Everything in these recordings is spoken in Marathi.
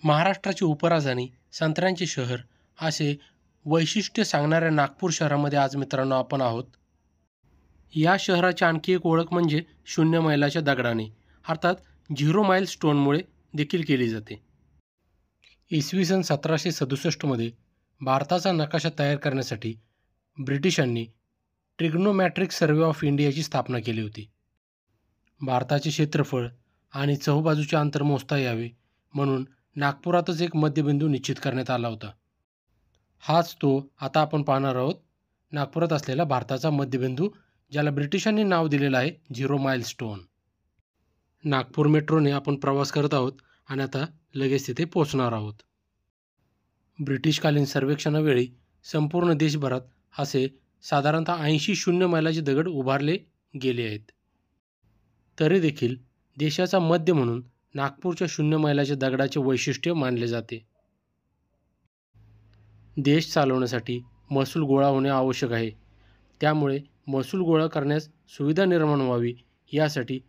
महाराष्ट्राची उपराजधानी, संत्र्यांचे शहर असे वैशिष्ट्य सांगणाऱ्या नागपूर शहरामध्ये आज मित्रांनो आपण आहोत. या शहराची आणखी एक ओळख म्हणजे शून्य मैलाच्या दगडाने अर्थात 0 माईल स्टोनमुळे देखील केली जाते. इसवी सन 1767 मध्ये भारताचा नकाशा तयार करण्यासाठी ब्रिटिशांनी ट्रिग्नोमॅट्रिक सर्वे ऑफ इंडियाची स्थापना केली होती. भारताचे क्षेत्रफळ आणि चहूबाजूचे अंतर मोजता यावे म्हणून नागपुरातच एक मध्यबिंदू निश्चित करण्यात आला होता. हाच तो आता आपण पाहणार आहोत, नागपुरात असलेला भारताचा मध्यबिंदू, ज्याला ब्रिटिशांनी नाव दिलेलं आहे 0 माईल स्टोन. नागपूर मेट्रोने आपण प्रवास करत आहोत आणि आता लगेच तिथे पोहोचणार आहोत. ब्रिटिशकालीन सर्वेक्षणावेळी संपूर्ण देशभरात असे साधारणतः 80 शून्य मैलाचे दगड उभारले गेले आहेत. तरी देखील देशाचा मध्य म्हणून नागपूरच्या शून्य मैलाच्या दगडाचे वैशिष्ट्य मानले जाते. देश चालवण्यासाठी महसूल गोळा होणे आवश्यक आहे. त्यामुळे महसूल गोळा करण्यास सुविधा निर्माण व्हावी यासाठी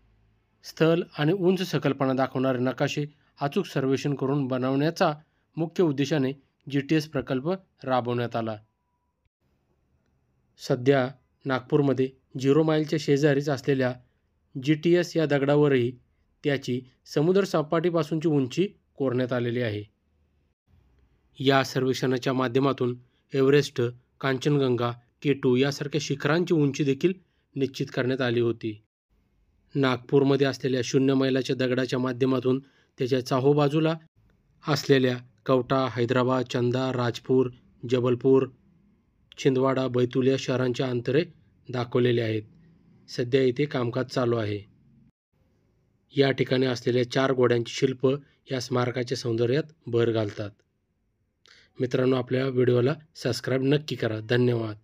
स्थल आणि उंच संकल्पना दाखवणारे नकाशे अचूक सर्वेक्षण करून बनवण्याचा मुख्य उद्देशाने GTS प्रकल्प राबवण्यात आला. सध्या नागपूरमध्ये 0 माईलच्या शेजारीच असलेल्या GTS या दगडावरही त्याची समुद्र सपाटीपासूनची उंची कोरण्यात आलेली आहे. या सर्वेक्षणाच्या माध्यमातून एव्हरेस्ट, कांचनगंगा, K2 यासारख्या शिखरांची उंची देखील निश्चित करण्यात आली होती. नागपूरमध्ये असलेल्या शून्य मैलाच्या दगडाच्या माध्यमातून त्याच्या चहूबाजूला असलेल्या कवठा, हैदराबाद, चंदा, राजपूर, जबलपूर, छिंदवाडा, बैतूल या शहरांचे अंतरे दाखवलेले आहेत. सध्या इथे कामकाज चालू आहे. या ठिकाणी असलेल्या 4 घोड्यांची शिल्प या स्मारकाच्या सौंदर्यात भर घालतात. मित्रांनो, आपल्या व्हिडिओला सबस्क्राईब नक्की करा. धन्यवाद.